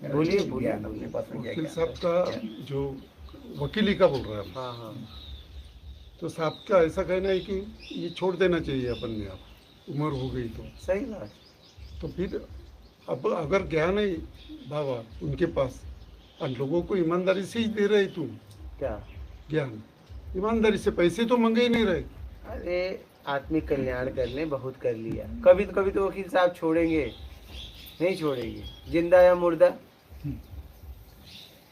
बोलिए बोलिए ज्ञान अपने पास में क्या वकील ज्ञान साहब का जो वकीली का बोल रहा है, हाँ हाँ तो साहब का ऐसा कहना है कि ये छोड़ देना चाहिए अपन ने, अब उम्र हो गई सही बात। तो फिर अब अगर ज्ञान है बाबा उनके पास और लोगों को ईमानदारी से ही दे रहे तुम क्या? ज्ञान, ईमानदारी से, पैसे तो मंगे ही नहीं रहे। अरे आत्मिक कल्याण कर लें, बहुत कर लिया। कभी तो वकील साहब छोड़ेंगे? नहीं छोड़ेंगे, जिंदा या मुर्दा।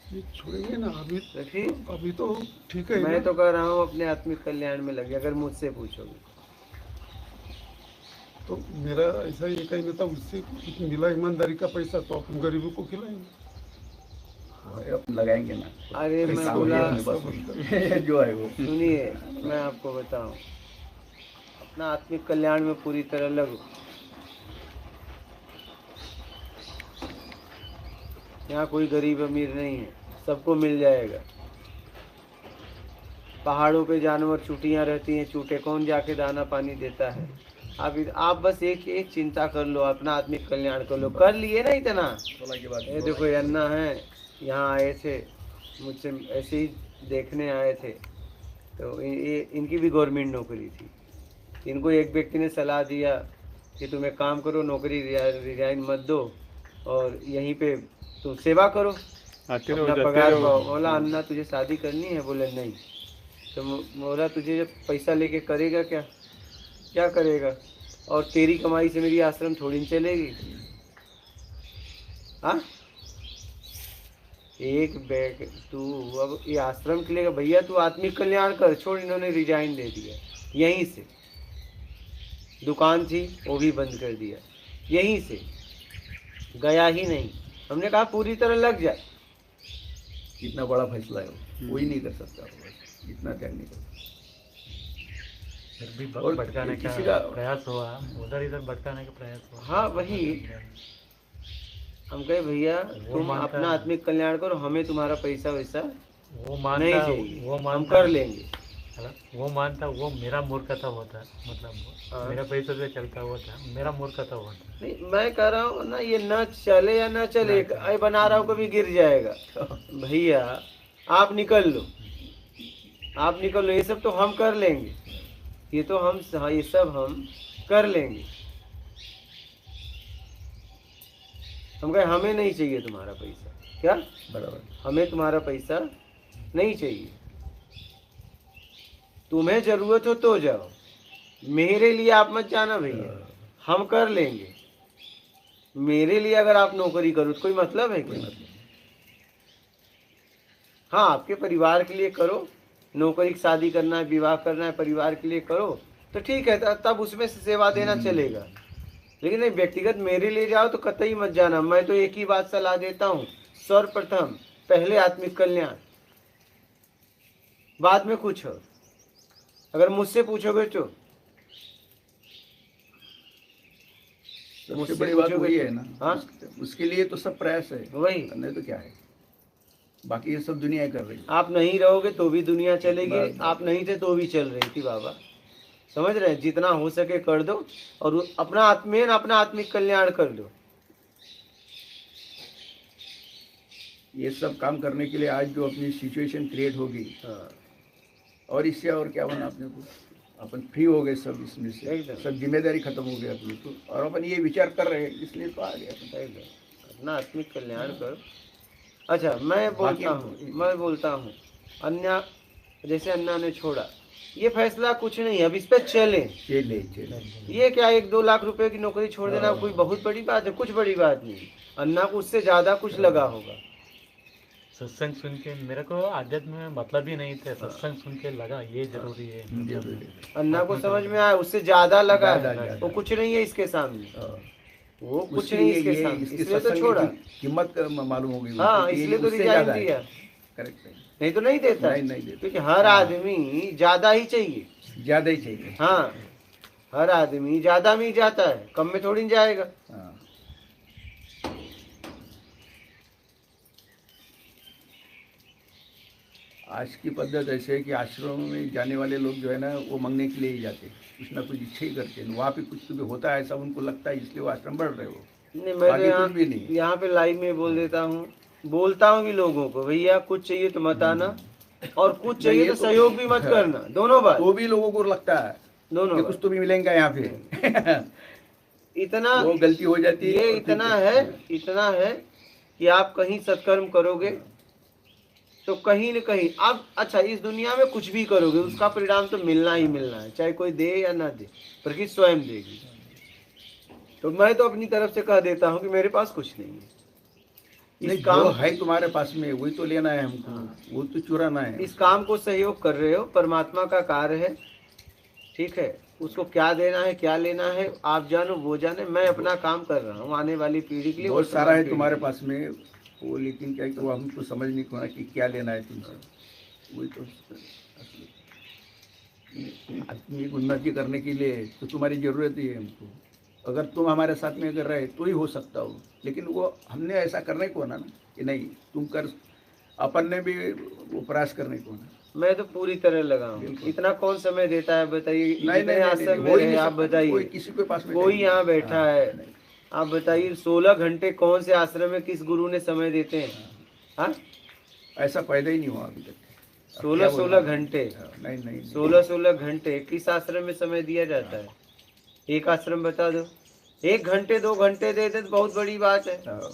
ये छोड़ेंगे ना अभी, तो फिर अभी तो ठीक है मैं ना? तो कह रहा हूँ अपने आत्मिक कल्याण में लगे, अगर मुझसे पूछोगे। तो मेरा ऐसा ये कहना था, उससे कुछ मिला ईमानदारी का पैसा तो अपन गरीबों को खिलाएंगे। अपन लगाएंगे ना। अरे मैं पैसा बोला, अपने पास में जो है वो। सुनिए मैं आपको बताऊं, अपना आत्मिक कल्याण में पूरी तरह लगो। यहाँ कोई गरीब अमीर नहीं है, सबको मिल जाएगा। पहाड़ों पे जानवर चूटियाँ रहती हैं, चूटे कौन जाके दाना पानी देता है? आप बस एक एक चिंता कर लो, अपना आत्मिक कल्याण कर लो। कर लिए ना इतना। ये देखो ये अन्ना है, यहाँ आए थे, मुझसे ऐसे ही देखने आए थे, तो इनकी भी गवर्नमेंट नौकरी थी। इनको एक व्यक्ति ने सलाह दिया कि तुम एक काम करो, नौकरी रिजाइन मत दो और यहीं पे तुम सेवा करो, अपना पगार पाओ। बोला अन्ना तुझे शादी करनी है? बोले नहीं। तो बोला तुझे जब पैसा लेके करेगा क्या? क्या करेगा? और तेरी कमाई से मेरी आश्रम थोड़ी चलेगी। हाँ, एक बैग तू अब ये आश्रम के लिए भैया तू आत्मिक कल्याण कर, छोड़। इन्होंने रिजाइन दे दिया यहीं से, दुकान थी वो भी बंद कर दिया यहीं से, गया ही नहीं। हमने कहा पूरी तरह लग जाए। कितना बड़ा फैसला है वो, कोई नहीं कर सकता, इतना त्याग नहीं कर सकता। फिर भी और भटकाने का किसी का प्रयास हुआ, उधर इधर भटकाने का प्रयास हुआ। हाँ वही हम कहे भैया तुम अपना आत्मिक कल्याण करो, हमें तुम्हारा पैसा वैसा वो नहीं मानता, चाहिए, वो हम मानता, कर लेंगे। वो मानता, वो मेरा मूर्खता होता, मतलब हाँ। मेरा पैसे से चलता हुआ था, मेरा मूर्खता होता। नहीं मैं कह रहा हूँ ना, ये न चले या न चले, अरे बना रहा हूँ कभी गिर जाएगा। भैया आप निकल लो, आप निकल लो, ये सब तो हम कर लेंगे, ये तो हम, हाँ, ये सब हम कर लेंगे। हम कहे हमें नहीं चाहिए तुम्हारा पैसा। क्या? बराबर। हमें तुम्हारा पैसा नहीं चाहिए, तुम्हें जरूरत हो तो जाओ, मेरे लिए आप मत जाना भैया, हम कर लेंगे। मेरे लिए अगर आप नौकरी करो तो कोई मतलब है क्या? हाँ आपके परिवार के लिए करो, नौकरी शादी करना है, विवाह करना है, परिवार के लिए करो तो ठीक है, तब उसमें से सेवा देना चलेगा। लेकिन नहीं, व्यक्तिगत मेरे लिए जाओ तो कतई मत जाना। मैं तो एक ही बात सलाह देता हूँ, सर्वप्रथम पहले आत्मिक कल्याण, बाद में कुछ हो। अगर मुझसे पूछोगे तो सबसे बड़ी बात वही है ना। हाँ उसके लिए तो सब प्रयास है, वही, नहीं तो क्या है, बाकी ये सब दुनिया कर रही है। आप नहीं रहोगे तो भी दुनिया चलेगी, आप नहीं थे तो भी चल रही थी बाबा। समझ रहे हैं? जितना हो सके कर दो और अपना आत्मिक कल्याण कर दो। ये सब काम करने के लिए आज जो अपनी सिचुएशन क्रिएट होगी, हाँ और इससे और क्या बना अपने को, अपन फ्री हो गए सब, इसमें से एकदम। सब जिम्मेदारी खत्म हो गई अपनी तो, और अपन ये विचार कर रहे हैं इसलिए तो आ गया अपन। अपना आत्मिक कल्याण करो। अच्छा मैं बोलता हूँ अन्य, जैसे अन्ना ने छोड़ा, ये फैसला कुछ नहीं है, अब इस पे चले। ये क्या 1-2 लाख रुपए की नौकरी छोड़ देना कोई बहुत बड़ी बात है? कुछ बड़ी बात नहीं। अन्ना को उससे ज्यादा कुछ लगा होगा। सत्संग सुन के मेरे को आध्यात्म में मतलब ही नहीं था, सत्संग सुन के लगा ये जरूरी है। अन्ना को समझ में आया, उससे ज्यादा लगा है, वो कुछ नहीं है इसके सामने, वो कुछ नहीं इसके सामने, इसलिए तो छोड़ा, कीमत मालूम हो गई। हाँ इसलिए तो रिजाइन दिया। करेक्ट, नहीं तो नहीं देता, नहीं देता, क्योंकि हर आदमी ज्यादा ही चाहिए, ज्यादा ही चाहिए। हाँ हर आदमी ज्यादा में ही जाता है, कम में थोड़ी जाएगा। हाँ। आज की पद्धत ऐसे है कि आश्रम में जाने वाले लोग जो है ना, वो मांगने के लिए ही जाते, कुछ ना कुछ इच्छा ही करते हैं, वहाँ पे कुछ तो भी होता है ऐसा उनको लगता है, इसलिए वो आश्रम बढ़ रहे हो। नहीं मैं तो बाकी कुछ भी नहीं। यहाँ पे लाइव में बोल देता हूँ, बोलता हूँ भी लोगों को, भैया कुछ चाहिए तो मत आना और कुछ चाहिए ये तो तो- सहयोग भी मत करना, दोनों बात, तो भी लोगों को लगता है दोनों कि बात। कुछ तो भी मिलेगा यहाँ पे। इतना वो गलती हो जाती है। ये और फिर इतना है कि आप कहीं सत्कर्म करोगे तो कहीं न कहीं आप, अच्छा इस दुनिया में कुछ भी करोगे उसका परिणाम तो मिलना ही मिलना है, चाहे कोई दे या ना दे, प्रकृति स्वयं देगी। तो मैं तो अपनी तरफ से कह देता हूँ कि मेरे पास कुछ नहीं है, नहीं, इस जो काम है तुम्हारे पास में वही तो लेना है हमको, वो तो चुराना है। इस काम को सहयोग कर रहे हो, परमात्मा का कार्य है, ठीक है, उसको क्या देना है क्या लेना है आप जानो वो जाने, मैं अपना काम कर रहा हूँ आने वाली पीढ़ी के लिए। बहुत वर्तमान सारा है पीढ़ी तुम्हारे के पास में वो, लेकिन क्या है कि वो हमको समझ नहीं पाना कि क्या लेना है तुमसे। वही तो आदमी की उन्नति करने के लिए तो तुम्हारी जरूरत ही है हमको। अगर तुम हमारे साथ में अगर रहे तो ही हो सकता हो, लेकिन वो हमने ऐसा करने को ना कि नहीं तुम कर, अपन ने भी वो प्रयास करने को ना। मैं तो पूरी तरह लगा हूँ। बिल्कुल। इतना कौन समय देता है बताइए, नहीं, जितने नहीं, नहीं, आश्रम में हो ही रहे नहीं आप सकता। कोई बताइए, किसी के पास में कोई नहीं। यहाँ बैठा हाँ, है, नहीं। आप बताइए 16 घंटे कौन से आश्रम में किस गुरु ने समय देते हैं? हाँ, ऐसा पैदा ही नहीं हुआ अभी तक। अब 16 क्या 16 बोलना? घंटे, नहीं नहीं 16 घंटे किस आश्रम में समय दिया जाता है? एक आश्रम बता दो, 1 घंटे 2 घंटे दे दे तो बहुत बड़ी बात है। हाँ।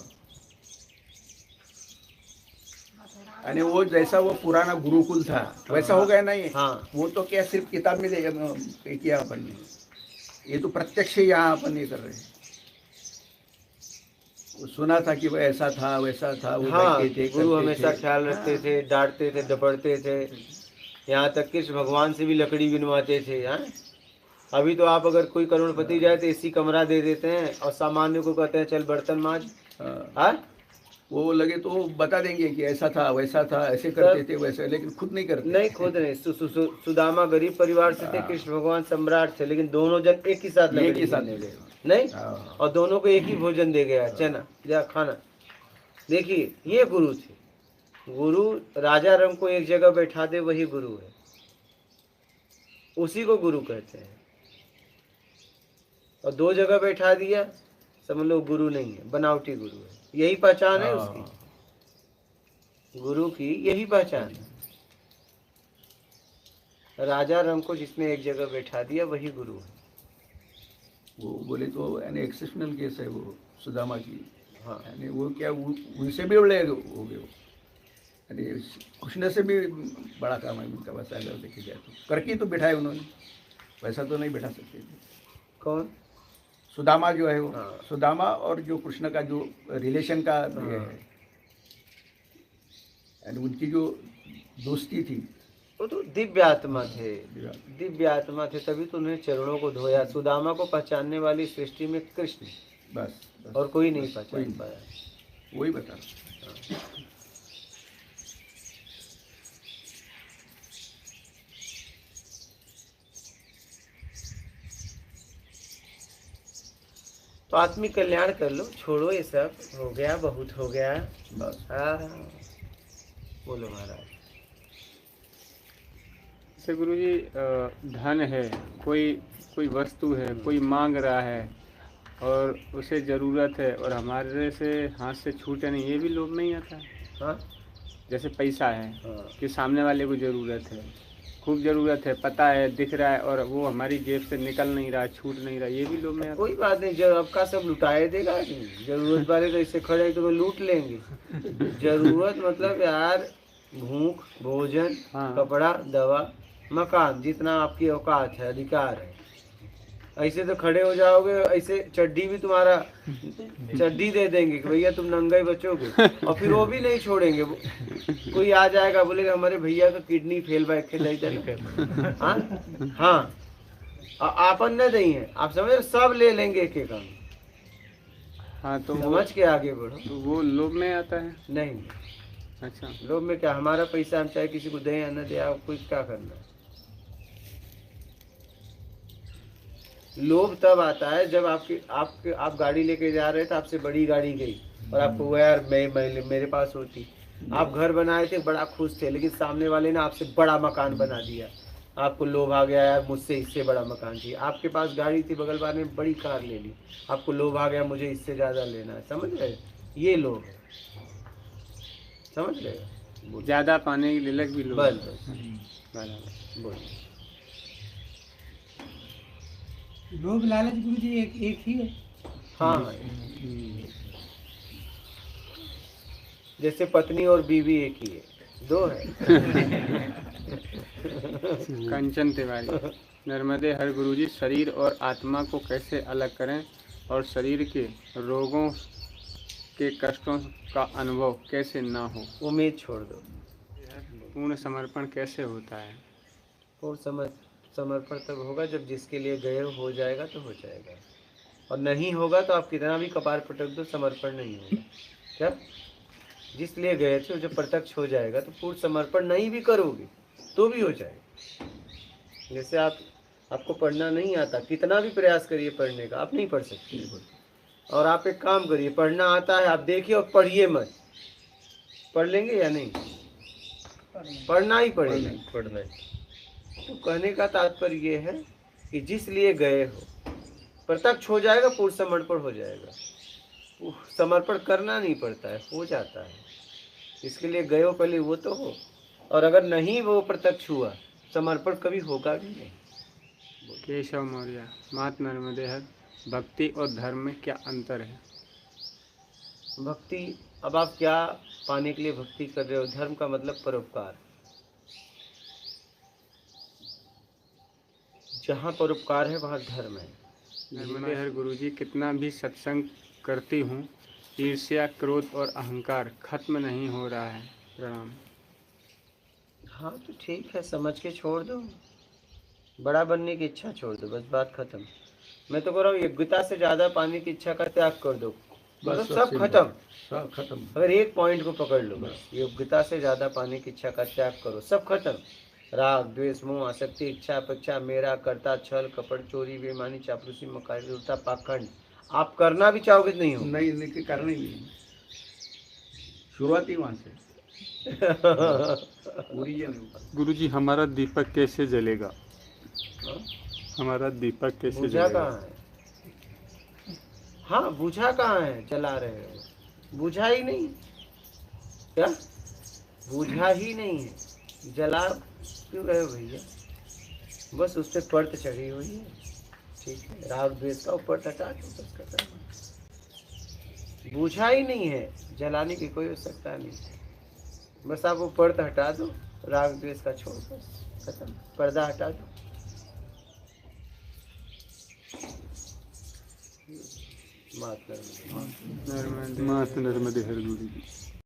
यानी वो जैसा वो पुराना गुरुकुल था वैसा हो गया नहीं। हाँ। वो तो क्या सिर्फ किताब में किया अपन ने, ये तो प्रत्यक्ष ही यहाँ अपन ये कर रहे हैं। वो सुना था कि वो ऐसा था वैसा था, वो हाँ, बैठते थे, गुरु करते हमेशा थे। ख्याल रखते थे, डांटते थे, डपड़ते थे, यहाँ तक कृष्ण भगवान से भी लकड़ी बिनवाते थे। हाँ, अभी तो आप अगर कोई करोड़पति जाए तो एसी कमरा दे देते हैं और सामान्य को कहते हैं चल बर्तन मांज। हाँ। हाँ, वो लगे तो वो बता देंगे कि ऐसा था वैसा था, ऐसे करते थे वैसे, लेकिन खुद नहीं करते। नहीं खुद नहीं। सुदामा गरीब परिवार से थे, कृष्ण भगवान सम्राट थे, लेकिन दोनों जन एक ही साथ एक ही लकड़ी साथ बीनने गए। नहीं, हाँ। और दोनों को एक ही भोजन दे गया, चना या खाना। देखिए ये गुरु थे। गुरु राजा रंग को एक जगह बैठा दे वही गुरु है, उसी को गुरु कहते हैं। और 2 जगह बैठा दिया समझ लो गुरु नहीं है, बनावटी गुरु है। यही पहचान है उसकी, गुरु की यही पहचान है। राजा रंग को जिसने एक जगह बैठा दिया वही गुरु है। वो बोले तो यानी एक्सेप्शनल केस है वो सुदामा की। हाँ, यानी वो क्या उनसे भी बड़े हो गए वो, यानी कृष्ण से भी बड़ा काम है उनका। वैसा अगर देखे जाए तो करके तो बैठा है उन्होंने, वैसा तो नहीं बैठा सकते थे। कौन? सुदामा जो है वो, हाँ। सुदामा और जो कृष्ण का जो रिलेशन का ये है, यानी उनकी जो दोस्ती थी। वो तो दिव्य आत्मा थे, दिव्य आत्मा थे, तभी तो उन्हें चरणों को धोया। सुदामा को पहचानने वाली सृष्टि में कृष्ण बस और कोई नहीं कोई पहचान नहीं। पाया। वही बता रहा। तो आत्मिक कल्याण कर लो, छोड़ो ये सब, हो गया बहुत हो गया। बस हाँ, बोलो महाराज। जैसे गुरु जी धन है, कोई कोई वस्तु है, कोई मांग रहा है और उसे ज़रूरत है और हमारे से हाथ से छूटे नहीं, ये भी लोभ में ही आता है। हाँ, जैसे पैसा है हाँ, कि सामने वाले को ज़रूरत है, खूब ज़रूरत है, पता है, दिख रहा है और वो हमारी जेब से निकल नहीं रहा, छूट नहीं रहा, ये भी लोभ में आता कोई बात नहीं, जब आपका सब लुटाए देगा कि जरूरत वाले तो इससे खड़े तो लूट लेंगे। जरूरत मतलब यार भूख, भोजन, हाँ। कपड़ा, दवा, मकान, जितना आपकी औकात है, अधिकार है। ऐसे तो खड़े हो जाओगे, ऐसे चड्डी भी तुम्हारा चड्डी दे देंगे कि भैया तुम नंगा ही बचोगे, और फिर वो भी नहीं छोड़ेंगे। कोई आ जाएगा बोलेगा हमारे भैया का किडनी फेल बा, हाँ हाँ, आपन न नहीं है, आप समझ, सब ले लेंगे एक एक अंग। हाँ, तो वो समझ के आगे बढ़ो। तो वो लोभ में आता है। नहीं, अच्छा, लोभ में क्या, हमारा पैसा हम चाहे किसी को दें या न दे, आपको क्या करना है। लोभ तब आता है जब आप गाड़ी लेके जा रहे थे, आपसे बड़ी गाड़ी गई और आपको वो यार मेरे पास होती। आप घर बनाए थे, बड़ा खुश थे, लेकिन सामने वाले ने आपसे बड़ा मकान बना दिया, आपको लोभ आ गया यार मुझसे इससे बड़ा मकान चाहिए, आपके पास गाड़ी थी बगल वाले ने बड़ी कार ले ली, आपको लोभ आ गया मुझे इससे ज़्यादा लेना है, समझ गए, ये लोभ है, समझ गए। ज़्यादा पाने की ललक भी लोग बस बस बराबर। बोल। लोभ लालच गुरु जी एक ही है। हाँ जैसे पत्नी और बीवी एक ही है, दो है। कंचन तिवारी, नर्मदे हर गुरुजी, शरीर और आत्मा को कैसे अलग करें और शरीर के रोगों के कष्टों का अनुभव कैसे ना हो? उम्मीद छोड़ दो। पूर्ण समर्पण कैसे होता है? और समर्पण तब होगा जब जिसके लिए गए हो जाएगा तो हो जाएगा, और नहीं होगा तो आप कितना भी कपार पटक दो समर्पण नहीं होगा। क्या जिस लिए गए थे जब प्रत्यक्ष हो जाएगा तो पूर्ण समर्पण नहीं भी करोगे तो भी हो जाएगा। जैसे आपको पढ़ना नहीं आता, कितना भी प्रयास करिए पढ़ने का, आप नहीं पढ़ सकते। और आप एक काम करिए, पढ़ना आता है आप देखिए और पढ़िए मत, पढ़ लेंगे या नहीं? पढ़ना ही पड़ेगा। पढ़ना तो कहने का तात्पर्य ये है कि जिस लिए गए हो प्रत्यक्ष हो जाएगा, पूर्ण समर्पण हो जाएगा। समर्पण करना नहीं पड़ता है, हो जाता है। इसके लिए गए हो पहले वो तो हो, और अगर नहीं वो प्रत्यक्ष हुआ समर्पण कभी होगा भी नहीं। केशव मौर्य, मात नर्मदे हर, भक्ति और धर्म में क्या अंतर है? भक्ति, अब आप क्या पाने के लिए भक्ति कर रहे हो? धर्म का मतलब परोपकार। जहाँ परोपकार है वहाँ धर्म है। नर्मदे हर गुरुजी, कितना भी सत्संग करती हूँ ईर्ष्या, क्रोध और अहंकार खत्म नहीं हो रहा है। प्रणाम। हाँ तो ठीक है, समझ के छोड़ दो, बड़ा बनने की इच्छा छोड़ दो, बस बात खत्म। मैं तो कह रहा हूँ योग्यता से ज्यादा पाने की इच्छा का त्याग कर दो, मतलब सब खत्म। सब खत्म। अगर एक पॉइंट को पकड़ लो, बस योग्यता से ज्यादा पाने की इच्छा का त्याग करो, सब खत्म। राग, द्वेष, मोह, आसक्ति, इच्छा, अपेक्षा, मेरा, कर्ता, छल, कपट, चोरी, बेईमानी, चापलूसी, मक्कारी, झूठा, पाखंड, आप करना भी चाहोगे तो नहीं हो। नहीं के कारण ही नहीं, शुरुआत ही वहाँ से पूरी ये नहीं होगा। गुरुजी, हमारा दीपक कैसे जलेगा? हमारा दीपक कैसे बुझा जलेगा? कहाँ है? हाँ बुझा कहाँ है? जला रहे हो, बुझा ही नहीं। क्या बुझा ही नहीं है? जला क्यों रहे हो भैया? बस उस पर पर्त चढ़ी हुई है, ठीक है। राग द्वेष का ऊपर हटा दो, बस खत्म। बुझा ही नहीं है, जलाने की कोई आवश्यकता नहीं। बस आप वो पर्त हटा दो, राग द्वेष का छोड़, बस खत्म, पर्दा हटा दो। मात नर्मदे। मात नर्मदे हर गुरुजी।